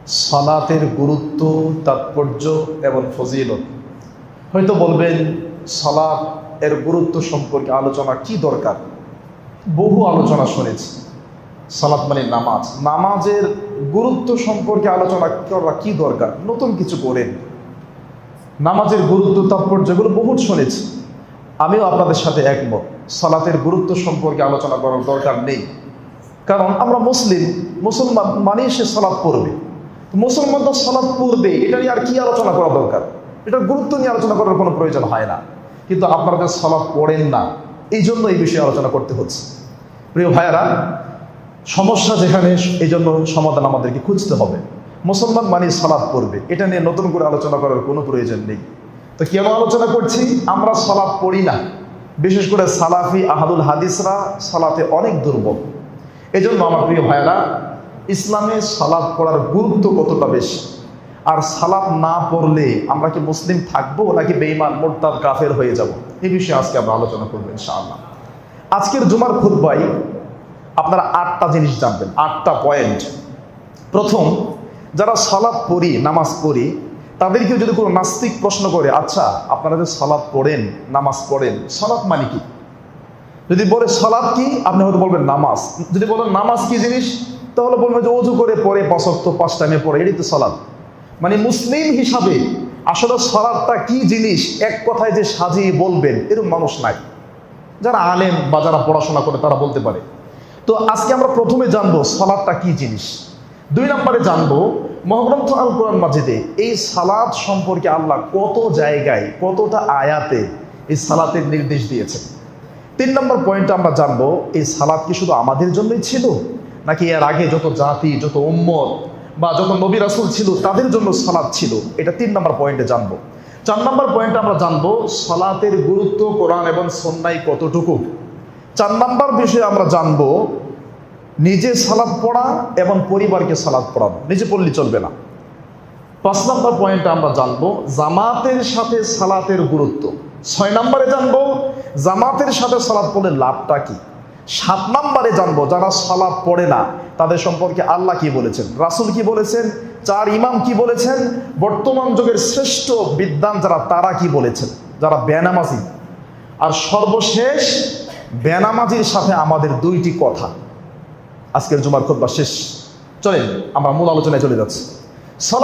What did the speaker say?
সালাতের গুরুত্ব, তাৎপর্য এবং ফজিলত। হয়তো বলবেন সালাত এর গুরুত্ব সম্পর্কে আলোচনা কি দরকার? বহু আলোচনা শুনেছি। সালাত মানে নামাজ, নামাজের গুরুত্ব সম্পর্কে আলোচনা করা কি দরকার? নতুন কিছু করেন। নামাজের গুরুত্ব, তাৎপর্য এগুলো বহুত শুনেছি। আমিও আপনাদের সাথে একমত, সালাতের গুরুত্ব সম্পর্কে আলোচনা করার দরকার নেই। কারণ আমরা মুসলমান মানেই সে সালাত পড়বে। মুসলমান তো সালাত পড়বে, এটা নিয়ে আর কি আলোচনা করা দরকার? এটার গুরুত্ব নিয়ে আলোচনা করার কোনো প্রয়োজন হয় না। কিন্তু আপনারা যে সালাত পড়েন না, এই জন্য এই বিষয়ে আলোচনা করতে হচ্ছে। প্রিয় ভাইয়েরা, সমস্যা যেখানে, এই জন্য সমাধান আমাদেরকে খুঁজতে হবে। মুসলমান মানে সালাত পড়বে, এটা নিয়ে নতুন করে আলোচনা করার কোনো প্রয়োজন নেই। তো কেন আলোচনা করছি? আমরা সালাত পড়ি না, বিশেষ করে সালাফি আহাদুল হাদিসরা সালাতে অনেক দুর্বল। এই জন্য আমার প্রিয় ভাইয়েরা, ইসলামে সালাত পড়ার গুরুত্ব কতটা বেশি, আর সালাত না পড়লে আমরা কি মুসলিম থাকবো নাকি বেঈমান মুরতাদ কাফের হয়ে যাব, এই বিষয়ে আজকে আমরা আলোচনা করবো ইনশাআল্লাহ। আজকের জুমার খুতবায় আপনারা 8টা জিনিস জানবেন, 8টা পয়েন্ট। প্রথম, যারা সালাত পড়ি, নামাজ পড়ি, তাদেরকেও যদি কোনো নাস্তিক প্রশ্ন করে, আচ্ছা আপনারা যে সালাত পড়েন, নামাজ পড়েন, সালাত মানে কি? যদি বলে সালাত কি, আপনি হয়তো বলবেন নামাজ। যদি বলেন নামাজ কি জিনিস, তাহলে বলবেন যে ওযু করে পড়ে 5 ওয়াক্ত 5 টাইমে পড়ে, এটাই তো সালাত। মানে মুসলিম হিসাবে আসলে সালাতটা কি জিনিস এক কথায় যে সাজিয়ে বলবেন এরকম মানুষ নাই। যারা আলেম বা যারা পড়াশোনা করে তারা বলতে পারে। তো আজকে আমরা প্রথমে জানবো সালাতটা কি জিনিস। 2 নম্বরে জানবো মহাগ্রন্থ আল কোরআন মাজিদে এই সালাত সম্পর্কে আল্লাহ কত জায়গায়, কতটা আয়াতে এই সালাতের নির্দেশ দিয়েছেন। 3 নম্বর পয়েন্টে আমরা জানবো এই সালাত কি শুধু আমাদের জন্যই ছিল, নাকি এর আগে যত জাতি, যত উম্মত বা যত নবী রাসূল ছিল তাদের জন্য সালাত ছিল, এটা 3 নম্বর পয়েন্টে জানবো। 4 নম্বর পয়েন্টে আমরা জানবো সালাতের গুরুত্ব কোরআন এবং সুন্নাহয় কতটুকু। 4 নম্বর বিষয়ে আমরা জানবো নিজে সালাত পড়া এবং পরিবারকে সালাত পড়ানো, নিজে পড়লে চলবে না। 5 নম্বর পয়েন্টে আমরা জানবো জামাতের সাথে সালাতের গুরুত্ব। 6 নম্বরে জানবো জামাতের সাথে সালাত পড়লে লাভটা কি। 7 নম্বরে জানবো যারা সালাত পড়ে না তাদের সম্পর্কে আল্লাহ কি বলেছেন, রাসূল কি বলেছেন, 4 ইমাম কি বলেছেন, বর্তমান যুগের শ্রেষ্ঠ বিদ্বান যারা তারা কি বলেছেন, যারা বেনামাজি। আর সর্বশেষ বেনামাজির সাথে আমাদের 2টি কথা। আজকের জুমার খুতবা শেষ। চলেন আমরা মূল আলোচনায় চলে যাচ্ছি। সালাত